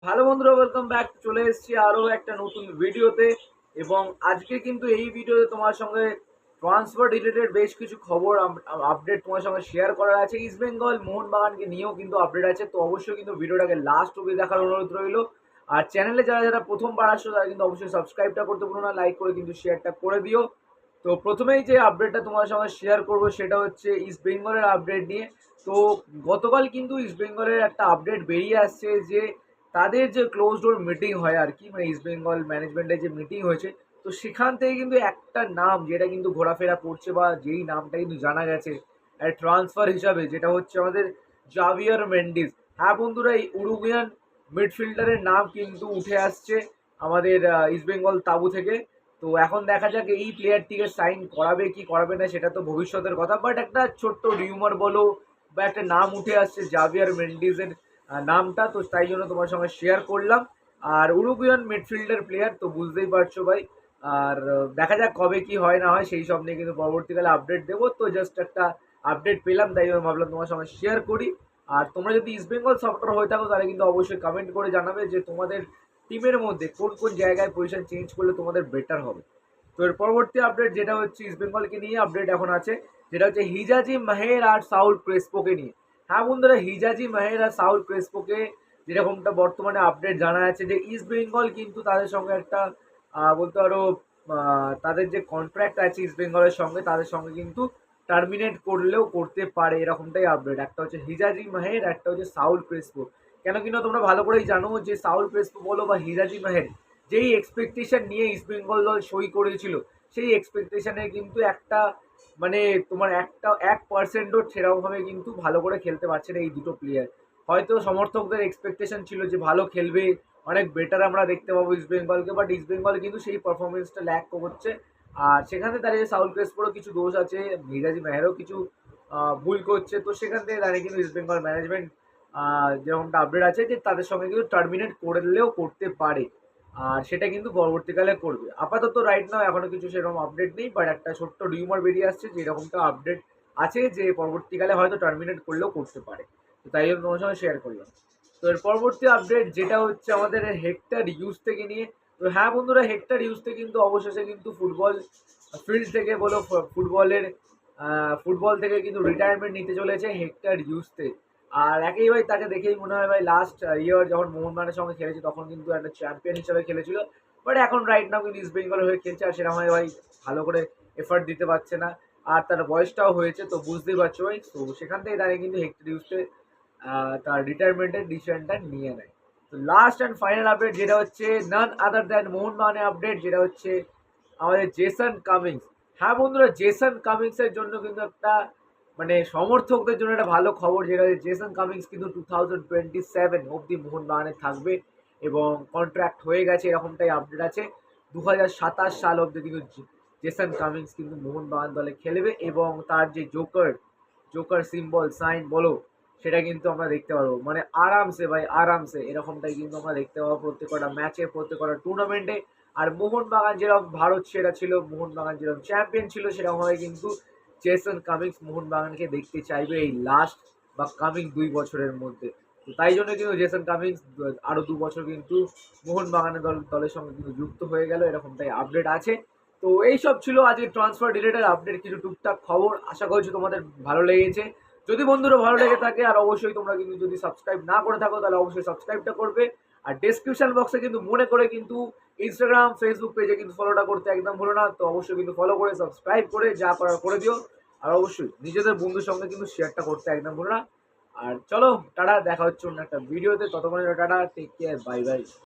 Hello বন্ধুরা, welcome back. চলে এসেছি আরও একটা নতুন ভিডিওতে। এবং আজকে কিন্তু এই ভিডিওতে তোমার সঙ্গে ট্রান্সফার রিলেটেড বেশ কিছু খবর আপডেট তোমার সঙ্গে শেয়ার করার আছে। ইস্ট বেঙ্গল মোহনবাগানকে নিয়েও কিন্তু আপডেট আছে, তো অবশ্যই কিন্তু ভিডিওটাকে লাস্ট অবধি দেখার অনুরোধ রইল। আর চ্যানেলে যারা যারা প্রথমবার আসছো তারা কিন্তু অবশ্যই সাবস্ক্রাইবটা করতে ভুলো না, লাইক করে কিন্তু শেয়ারটা করে দিও। তো প্রথমেই যে আপডেটটা তোমার সঙ্গে শেয়ার করব সেটা হচ্ছে ইস্ট বেঙ্গলের আপডেট নিয়ে। তো গতকাল কিন্তু ইস্ট বেঙ্গলের একটা আপডেট বেরিয়ে আসছে যে তাদের যে ক্লোজ ডোর মিটিং হয় আর কি, মানে ইস্ট বেঙ্গল ম্যানেজমেন্টের যে মিটিং হয়েছে, তো সেখান থেকে কিন্তু একটা নাম যেটা কিন্তু ঘোরাফেরা করছে, বা যেই নামটা কিন্তু জানা গেছে ট্রান্সফার হিসাবে, যেটা হচ্ছে আমাদের জাভিয়ার মেন্ডিস। হ্যাঁ বন্ধুরা, এই উরুগুয়ান মিডফিল্ডারের নাম কিন্তু উঠে আসছে আমাদের ইস্ট বেঙ্গল তাবু থেকে। তো এখন দেখা যাক এই প্লেয়ারটিকে সাইন করাবে কি করাবে না, সেটা তো ভবিষ্যতের কথা, বাট একটা ছোট্ট রিউমার বলো বা একটা নাম উঠে আসছে জাভিয়ার মেন্ডিসের নামটা, তো তাই জন্য তোমার সঙ্গে শেয়ার করলাম। আর উরুগুয়ান মিডফিল্ডার প্লেয়ার, তো বুঝতেই পারছো ভাই। আর দেখা যাক কবে কি হয় না হয়, সেই সব নিয়ে কিন্তু পরবর্তীকালে আপডেট দেবো। তো জাস্ট একটা আপডেট পেলাম, তাই জন্য ভাবলাম তোমার সঙ্গে শেয়ার করি। আর তোমরা যদি ইস্ট বেঙ্গল সাপোর্টার হয়ে থাকো তাহলে কিন্তু অবশ্যই কমেন্ট করে জানাবে যে তোমাদের টিমের মধ্যে কোন কোন জায়গায় পজিশন চেঞ্জ করলে তোমাদের বেটার হবে। তো এর পরবর্তী আপডেট যেটা হচ্ছে ইস্ট বেঙ্গলকে নিয়ে আপডেট এখন আছে, যেটা হচ্ছে হিজাজি মাহের আর সাউল ক্রেসপোকে নিয়ে। হ্যাঁ বন্ধুরা, হিজাজি মাহের আর সাউল ক্রেসপোকে যেরকমটা বর্তমানে আপডেট জানা যাচ্ছে যে ইস্ট বেঙ্গল কিন্তু তাদের সঙ্গে একটা বলতে পারো তাদের যে কন্ট্রাক্ট আছে ইস্ট বেঙ্গলের সঙ্গে, তাদের সঙ্গে কিন্তু টার্মিনেট করলেও করতে পারে, এরকমটাই আপডেট। একটা হচ্ছে হিজাজি মাহের, একটা হচ্ছে সাউল ক্রেসপো। কেন কিনা তোমরা ভালো করেই জানো যে সাউল ক্রেসপো বলো বা হিজাজি মাহের, যেই এক্সপেকটেশন নিয়ে ইস্ট বেঙ্গল দল সই করেছিল, সেই এক্সপেকটেশনে কিন্তু একটা মানে তোমার একটা 1%ও সেরকমভাবে কিন্তু ভালো করে খেলতে পারছে না এই দুটো প্লেয়ার। হয়তো সমর্থকদের এক্সপেকটেশন ছিল যে ভালো খেলবে, অনেক বেটার আমরা দেখতে পাবো ইস্ট বেঙ্গলকে, বাট ইস্ট বেঙ্গল কিন্তু সেই পারফরমেন্সটা ল্যাক করছে। আর সেখানে দাঁড়িয়ে সাউল ক্রেসপোরও কিছু দোষ আছে, মিরাজি মেহেরও কিছু ভুল করছে। তো সেখান থেকে দাঁড়িয়ে কিন্তু ইস্ট বেঙ্গল ম্যানেজমেন্ট যেরকমটা আপডেট আছে যে তাদের সঙ্গে কিন্তু টার্মিনেট করলেও করতে পারে, আর সেটা কিন্তু পরবর্তীকালে করবে। আপাতত রাইট নাও এখনো কিছু সেরকম আপডেট নেই, বাট একটা ছোট্ট রিউমার বেরিয়ে আসছে যে এরকমটা আপডেট আছে যে পরবর্তীকালে হয়তো টার্মিনেট করলেও করতে পারে। তো তাই জন্য তোমার সঙ্গে শেয়ার করলাম। তো এর পরবর্তী আপডেট যেটা হচ্ছে আমাদের হেক্টর ইউজ থেকে নিয়ে। তো হ্যাঁ বন্ধুরা, হেক্টর ইউজতে কিন্তু অবশেষে কিন্তু ফুটবল ফিল্ড থেকে বলো, ফুটবল থেকে কিন্তু রিটায়ারমেন্ট নিতে চলেছে হেক্টর ইউজতে। আর একেই ভাই তাকে দেখেই মনে হয় ভাই লাস্ট ইয়ার যখন মোহনবাগানের সঙ্গে খেলেছে তখন কিন্তু একটা চ্যাম্পিয়ন হিসেবে খেলেছিল, বাট এখন রাইট নাও কিন্তু ইস্ট বেঙ্গলের হয়ে খেলছে, আর সেরকম ভাই ভালো করে এফার্ট দিতে পারছে না। আর তার বয়সটাও হয়েছে, তো বুঝতেই পারছো ভাই। তো সেখান থেকে দাঁড়িয়ে কিন্তু হেক্টর ইউজতে তার রিটায়ারমেন্টের ডিসিশনটা নিয়ে নেয়। তো লাস্ট অ্যান্ড ফাইনাল আপডেট যেটা হচ্ছে নান আদার দ্যান মোহনবাগানের আপডেট, যেটা হচ্ছে আমাদের জেসন কামিংস। হ্যাঁ বন্ধুরা, জেসন কামিংসের জন্য কিন্তু একটা মানে সমর্থকদের জন্য একটা ভালো খবর, যেটা হচ্ছে জেসন কামিংস কিন্তু 2027 অব্দি মোহনবাগানে থাকবে এবং কন্ট্রাক্ট হয়ে গেছে, এরকমটাই আপডেট আছে। 2027 সাল অব্দি কিন্তু জেসন কামিংস কিন্তু মোহনবাগান দলে খেলবে, এবং তার যে জোকার জোকার সিম্বল সাইন বলো, সেটা কিন্তু আমরা দেখতে পারবো, মানে আরামসে ভাই আরামসে এরকমটাই কিন্তু আমরা দেখতে পাবো প্রত্যেকটা ম্যাচে, প্রত্যেকটা টুর্নামেন্টে। আর মোহনবাগান যেরকম ভারত সেরা ছিল, মোহনবাগান যেরকম চ্যাম্পিয়ন ছিল, সেরকমভাবে কিন্তু জেসন কামিংস মোহনবাগানকে দেখতে চাইবে এই লাস্ট বা কামিং 2 বছরের মধ্যে। তো তাই জন্য কিন্তু জেসন কামিংস আরো 2 বছর কিন্তু মোহনবাগানের দলের সঙ্গে কিন্তু যুক্ত হয়ে গেল, এরকমটাই আপডেট আছে। তো এইসব ছিল আজকে ট্রান্সফার রিলেটেড আপডেট, কিছু টুকটাক খবর। আশা করছি তোমাদের ভালো লেগেছে। যদি বন্ধুরা ভালো লেগে থাকে, আর অবশ্যই তোমরা কিন্তু যদি সাবস্ক্রাইব না করে থাকো তাহলে অবশ্যই সাবস্ক্রাইবটা করবে। আর ডেসক্রিপশন বক্সে কিন্তু মনে করে কিন্তু ইনস্টাগ্রাম ফেসবুক পেজে কিন্তু ফলোটা করতে একদম ভুলো না। তো অবশ্যই কিন্তু ফলো করে সাবস্ক্রাইব করে যা করার করে দিও। আর অবশ্যই নিজেদের বন্ধুর সঙ্গে কিন্তু শেয়ারটা করতে একদম ভুলো না। আর চলো টাটা, দেখা হচ্ছে অন্য একটা ভিডিওতে, ততক্ষণে tata, take care, bye by.